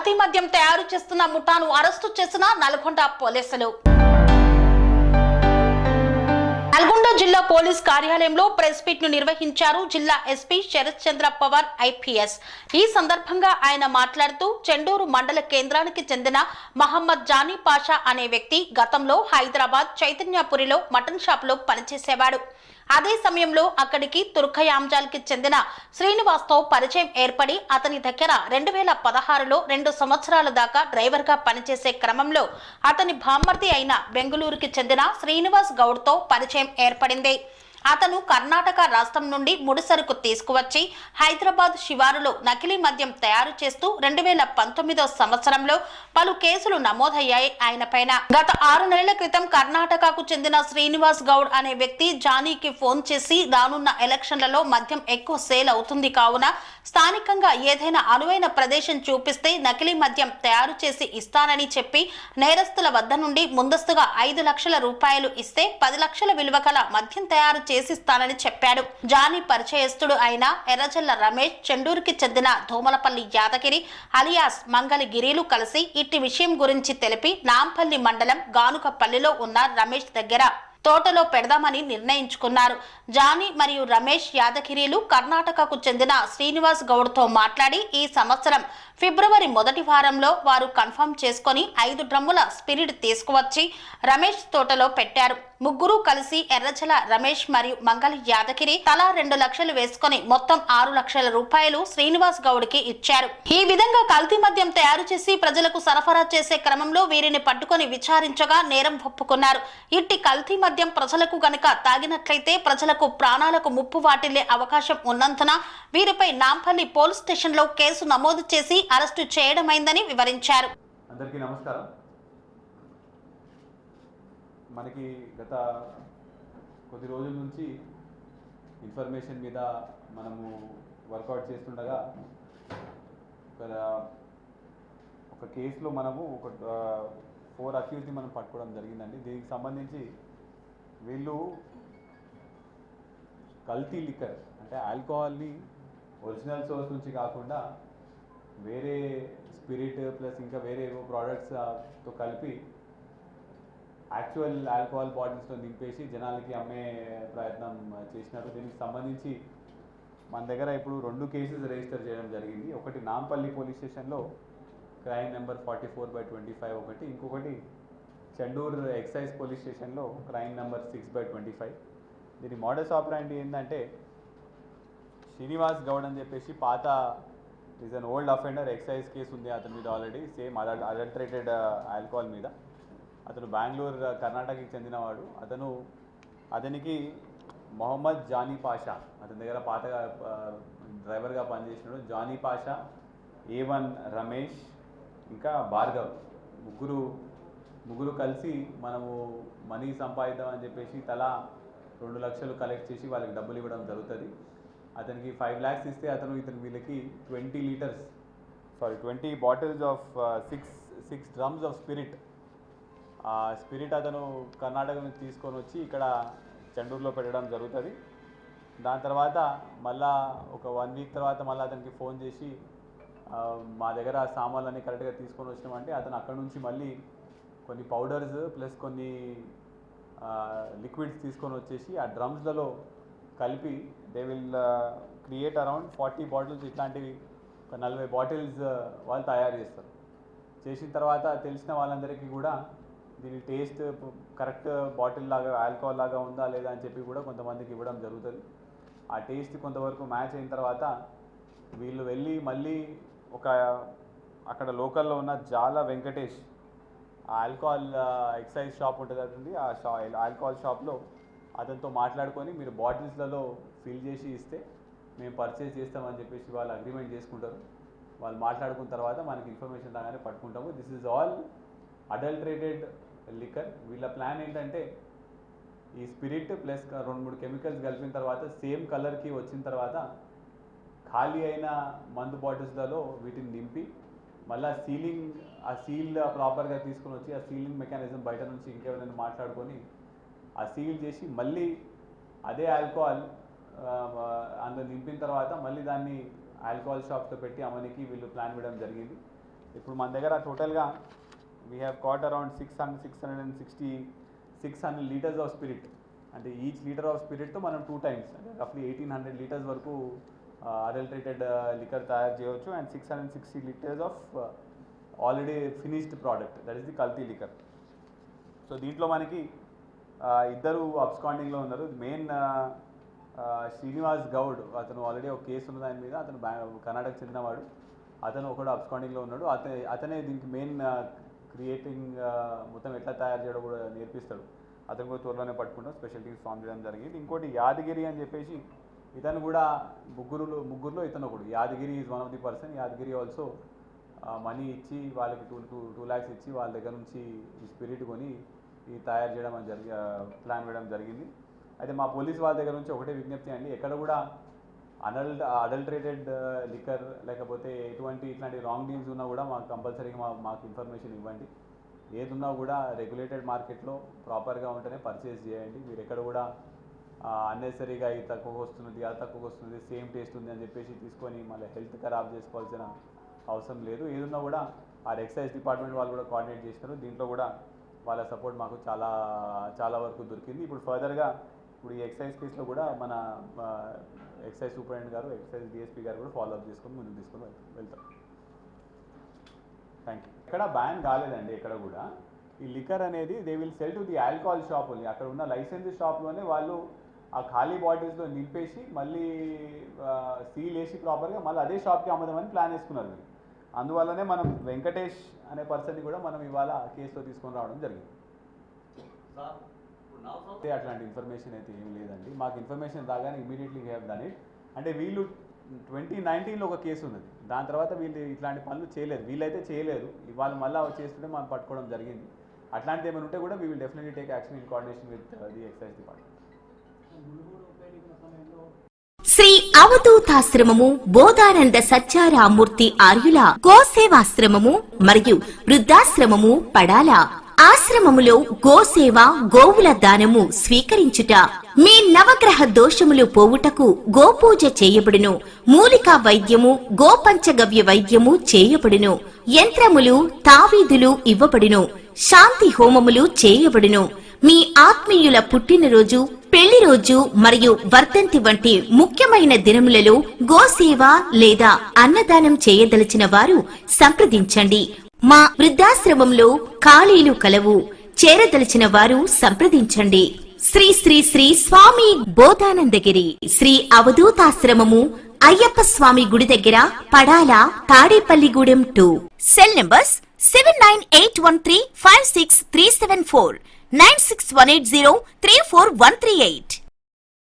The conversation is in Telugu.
కల్తీ మద్యం తయారు చేస్తున్న ముఠాను అరెస్టు చేసిన నల్గొండ పోలీసులు. నల్గొండ జిల్లా పోలీస్ కార్యాలయంలో ప్రెస్ మీట్ ను నిర్వహించారు జిల్లా ఎస్పీ శరత్ చంద్ర పవార్ ఐపీఎస్. ఈ సందర్భంగా ఆయన మాట్లాడుతూ చెండూరు మండల కేంద్రానికి చెందిన మహమ్మద్ జానీ పాషా అనే వ్యక్తి గతంలో హైదరాబాద్ చైతన్యపురిలో మటన్ షాప్ లో పనిచేసేవాడు. అదే సమయంలో అక్కడికి తుర్కయాంజాల్కి చెందిన శ్రీనివాస్తో పరిచయం ఏర్పడి అతని దగ్గర 2016లో 2 సంవత్సరాల దాకా డ్రైవర్గా పనిచేసే క్రమంలో అతని బామ్మర్ది అయిన బెంగళూరుకి చెందిన శ్రీనివాస్ గౌడ్తో పరిచయం ఏర్పడింది. అతను కర్ణాటక రాష్ట్రం నుండి ముడిసరుకు తీసుకువచ్చి హైదరాబాద్ శివారులో నకిలీ మద్యం తయారు చేస్తూ 2019 సంవత్సరంలో పలు కేసులు నమోదయ్యాయి ఆయన పైన. గత 6 నెలల క్రితం కర్ణాటకకు చెందిన శ్రీనివాస్ గౌడ్ అనే వ్యక్తి జానీకి ఫోన్ చేసి రానున్న ఎలక్షన్లలో మద్యం ఎక్కువ సేల్ అవుతుంది కావున స్థానికంగా ఏదైనా అనువైన ప్రదేశం చూపిస్తే నకిలీ మద్యం తయారు చేసి ఇస్తానని చెప్పి నేరస్తుల వద్ద నుండి ముందస్తుగా 5 లక్షల రూపాయలు ఇస్తే 10 లక్షల విలువ గల మద్యం తయారు చేసిస్తానని చెప్పాడు. జానీ పరిచయస్తుడు అయిన ఎర్రజల్ల రమేష్, చెండూరుకి చెందిన ధోమలపల్లి యాదగిరి అలియాస్ మంగళగిరిలు కలిసి ఇట్టి విషయం గురించి తెలిపి నాంపల్లి మండలం గానుకపల్లిలో ఉన్న రమేష్ దగ్గర తోటలో పెడదామని నిర్ణయించుకున్నారు. జానీ మరియు రమేష్ యాదగిరిలు కర్ణాటకకు చెందిన శ్రీనివాస్ గౌడ్తో మాట్లాడి ఈ సంవత్సరం ఫిబ్రవరి మొదటి వారంలో వారు కన్ఫర్మ్ చేసుకొని 5 డ్రమ్ముల స్పిరిట్ తీసుకువచ్చి రమేష్ తోటలో పెట్టారు. ముగ్గురు కలిసి ఎర్రజల రమేష్ మరియు మంగళ యాదగిరి తలా 2 లక్షలు వేసుకొని మొత్తం 6 లక్షల రూపాయలు శ్రీనివాస్ గౌడ్కి ఇచ్చారు. ఈ విధంగా కల్తీ మద్యం తయారు చేసి ప్రజలకు సరఫరా చేసే క్రమంలో వీరిని పట్టుకొని విచారించగా నేరం ఒప్పుకున్నారు. ఇట్టి కల్తీ మద్యం ప్రజలకు గనక తాగినట్లయితే ప్రజలకు ప్రాణాలకు ముప్పు వాటిల్లే అవకాశం ఉన్నందున వీరిపై నాంపల్లి పోలీస్ స్టేషన్ లో కేసు నమోదు చేసి అరెస్టు చేయడమైందని వివరించారు. అందరికీ నమస్కారం. మనకి గత కొద్ది రోజుల నుంచి ఇన్ఫర్మేషన్ మీద మనము వర్కౌట్ చేస్తుండగా ఒక కేసులో మనము ఒక 4 అక్యూజ్ని మనం పట్టుకోవడం జరిగిందండి. దీనికి సంబంధించి వీళ్ళు కల్తీ లిక్కర్ అంటే ఆల్కహాల్ని ఒరిజినల్ సోర్స్ నుంచి కాకుండా వేరే స్పిరిట్ ప్లస్ ఇంకా వేరే ఏవో ప్రోడక్ట్స్తో కలిపి యాక్చువల్ ఆల్కహాల్ బాటిల్స్లో నింపేసి జనాలకి అమ్మే ప్రయత్నం చేసినారు. దీనికి సంబంధించి మన దగ్గర ఇప్పుడు 2 కేసెస్ రిజిస్టర్ చేయడం జరిగింది. ఒకటి నాంపల్లి పోలీస్ స్టేషన్లో క్రైమ్ నెంబర్ 44/25 ఒకటి, ఇంకొకటి చెండూరు ఎక్సైజ్ పోలీస్ స్టేషన్లో క్రైమ్ నెంబర్ 6/25. దీని మోడస్ ఆపరాండి ఏంటంటే శ్రీనివాస్ గౌడ్ అని చెప్పేసి పాత is an old offender, excise case ఉంది అతని మీద ఆల్రెడీ, సేమ్ అడల్టరేటెడ్ ఆల్కహాల్ మీద. అతను బెంగళూరు కర్ణాటకకి చెందినవాడు. అతనికి మొహమ్మద్ జానీ పాషా అతని దగ్గర పాతగా డ్రైవర్గా పనిచేసినాడు. జానీ పాషా, A1 రమేష్, ఇంకా భార్గవ్ ముగ్గురు కలిసి మనము మనీ సంపాదిద్దామని చెప్పేసి తలా 2 లక్షలు కలెక్ట్ చేసి వాళ్ళకి డబ్బులు ఇవ్వడం జరుగుతుంది. అతనికి 5 lakhs ఇస్తే వీళ్ళకి 20 bottles of 6 drums of spirit అతను కర్ణాటక నుంచి తీసుకొని వచ్చి ఇక్కడ చెండూరులో పెట్టడం జరుగుతుంది. దాని తర్వాత మళ్ళా ఒక 1 week తర్వాత మళ్ళీ అతనికి ఫోన్ చేసి మా దగ్గర సామాన్లన్నీ కరెక్ట్గా తీసుకొని వచ్చినామంటే అతను అక్కడ నుంచి మళ్ళీ కొన్ని పౌడర్స్ ప్లస్ కొన్ని లిక్విడ్స్ తీసుకొని వచ్చేసి ఆ డ్రమ్స్లలో కలిపి they will create around 40 bottles, ఇట్లాంటివి ఒక 40 బాటిల్స్ వాళ్ళు తయారు చేస్తారు. చేసిన తర్వాత తెలిసిన వాళ్ళందరికీ కూడా దీని టేస్ట్ కరెక్ట్ బాటిల్ లాగా ఆల్కహాల్ లాగా ఉందా లేదా అని చెప్పి కూడా కొంతమందికి ఇవ్వడం జరుగుతుంది. ఆ టేస్ట్ కొంతవరకు మ్యాచ్ అయిన తర్వాత వీళ్ళు వెళ్ళి మళ్ళీ అక్కడ లోకల్లో ఉన్న జాల వెంకటేష్ ఆల్కహాల్ ఎక్సైజ్ షాప్ ఉంటుంది, ఆ ఆల్కహాల్ షాప్లో అతనితో మాట్లాడుకొని మీరు బాటిల్స్లలో ఫిల్ చేసి ఇస్తే మేము పర్చేజ్ చేస్తామని చెప్పేసి వాళ్ళు అగ్రిమెంట్ చేసుకుంటారు. వాళ్ళు మాట్లాడుకున్న తర్వాత మనకి ఇన్ఫర్మేషన్ రాగానే పట్టుకుంటాము. This is all adulterated liquor. వీళ్ళ ప్లాన్ ఏంటంటే ఈ స్పిరిట్ ప్లస్ 2-3 కెమికల్స్ కలిపిన తర్వాత సేమ్ కలర్కి వచ్చిన తర్వాత ఖాళీ అయిన మందు బాటిల్స్లలో వీటిని నింపి మళ్ళీ ఆ సీల్ ప్రాపర్గా తీసుకొని వచ్చి ఆ సీలింగ్ మెకానిజం బయట నుంచి ఇంకెవరైనా మాట్లాడుకొని ఆ సీల్ చేసి మళ్ళీ అదే ఆల్కహాల్ అందులో నింపిన తర్వాత మళ్ళీ దాన్ని ఆల్కహాల్ షాప్తో పెట్టి అమ్మనికి వీళ్ళు ప్లాన్ వేయడం జరిగింది. ఇప్పుడు మన దగ్గర టోటల్గా we have cot around 600 litres of spirit. అంటే ఈచ్ లీటర్ ఆఫ్ స్పిరిట్తో మనం 2 times అంటే రఫ్లీ 1800 లీటర్స్ వరకు అడల్టరేటెడ్ లిక్కర్ తయారు చేయవచ్చు. And 660 litres of already finished product, that is the కల్తీ లిక్కర్. సో దీంట్లో మనకి ఇద్దరు అబ్స్కాండింగ్లో ఉన్నారు. మెయిన్ శ్రీనివాస్ గౌడ్, అతను ఆల్రెడీ ఒక కేసు ఉన్నది ఆయన మీద, అతను కర్ణాటక చెందినవాడు. అతను ఒకడు అబ్స్కాండింగ్లో ఉన్నాడు. అతనే దీనికి మెయిన్ క్రియేటింగ్ మొత్తం ఎట్లా తయారు చేయడం కూడా నేర్పిస్తాడు. అతను కూడా త్వరలోనే పట్టుకుంటాం, స్పెషల్ టీమ్స్ ఫామ్ చేయడం జరిగింది. ఇంకోటి యాదగిరి అని చెప్పేసి, ఇతను కూడా ముగ్గురులో ఇతను ఒకడు. Yadagiri is one of the person. Yadagiri also money ఇచ్చి వాళ్ళకి 2 lakhs ఇచ్చి వాళ్ళ దగ్గర నుంచి ఈ స్పిరిట్ కొని ఈ తయారు చేయడం ప్లాన్ వేయడం జరిగింది. అయితే మా పోలీస్ వాళ్ళ దగ్గర నుంచి ఒకటే విజ్ఞప్తి అండి, ఎక్కడ కూడా అడల్టరేటెడ్ లిక్కర్ లేకపోతే ఇట్లాంటి రాంగ్ డీల్స్ ఉన్నా కూడా మాకు కంపల్సరీగా మాకు ఇన్ఫర్మేషన్ ఇవ్వండి. ఏదున్నా కూడా రెగ్యులేటెడ్ మార్కెట్లో ప్రాపర్గా ఉంటేనే పర్చేస్ చేయండి. మీరు ఎక్కడ కూడా అన్నెసరీగా ఇది తక్కువగా వస్తున్నది, అది తక్కువగా వస్తుంది, సేమ్ టేస్ట్ ఉంది అని చెప్పేసి తీసుకొని మళ్ళీ హెల్త్ ఖరాబ్ చేసుకోవాల్సిన అవసరం లేదు. ఏదున్నా కూడా ఆ ఎక్సైజ్ డిపార్ట్మెంట్ వాళ్ళు కూడా కోఆర్డినేట్ చేస్తారు. దీంట్లో కూడా వాళ్ళ సపోర్ట్ మాకు చాలా వరకు దొరికింది. ఇప్పుడు ఫర్దర్గా ఈ ఎక్సైజ్ కేసులో కూడా మన ఎక్సైజ్ సూపరింటెండెంట్ గారు, ఎక్సైజ్ డిఎస్పీ గారు కూడా ఫాలోఅప్ చేసుకొని ముందుకు తీసుకొని వెళ్తాం. Thank you. ఎక్కడ బ్యాన్ కాలేదండి, ఎక్కడ కూడా ఈ లిక్కర్ అనేది they will sell to the alcohol shop only. అక్కడ ఉన్న లైసెన్స్ షాప్లోనే వాళ్ళు ఆ ఖాళీ బాటిల్స్లో నింపేసి మళ్ళీ సీల్ వేసి ప్రాపర్గా మళ్ళీ అదే షాప్కి అమ్మదామని ప్లాన్ వేసుకున్నారు. అందువల్లనే మనం వెంకటేష్ అనే పర్సన్ని కూడా మనం ఇవాళ కేసులో తీసుకొని రావడం జరిగింది. అట్లాంటి ఇన్ఫర్మేషన్ అయితే ఏం లేదండి. మాకు ఇన్ఫర్మేషన్ రాగానే immediately we have done it. అంటే వీళ్ళు 2019లో ఒక కేసు ఉన్నది, దాని తర్వాత వీళ్ళు ఇట్లాంటి పనులు చేయలేదు, వీళ్ళైతే చేయలేదు. ఇవాళ మళ్ళీ చేస్తుంటే మనం పట్టుకోవడం జరిగింది. అట్లాంటిది ఏమైనా ఉంటే కూడా we will definitely take action in coordination with the excise department. Shri అవధూతాశ్రమము బోధానంద సత్యారామూర్తి ఆర్యుల గోసేవాశ్రమము మరియు వృద్ధాశ్రమము పడాల. ఆశ్రమములో గోసేవ, గోవుల దానము స్వీకరించుట, మీ నవగ్రహ దోషములు పోవుటకు గోపూజ చేయబడును. మూలికా వైద్యము, గోపంచగవ్య వైద్యము చేయబడును. యంత్రములు, తావీదులు ఇవ్వబడును. శాంతి హోమములు చేయబడును. మీ ఆత్మీయుల పుట్టినరోజు, పెళ్లి రోజు మరియు వర్ధంతి వంటి ముఖ్యమైన దినములలో గోసేవ లేదా అన్నదానం చేయదలిచిన వారు సంప్రదించండి. మా వృద్ధాశ్రమంలో ఖాళీలు కలవు. చేరదలిచిన వారు సంప్రదించండి. శ్రీ శ్రీ శ్రీ స్వామి బోధానందగిరి శ్రీ అవధూతాశ్రమము, అయ్యప్ప స్వామి గుడి దగ్గర, పడాల, తాడేపల్లిగూడెం 2. Cell numbers 7981356374, 96180341138.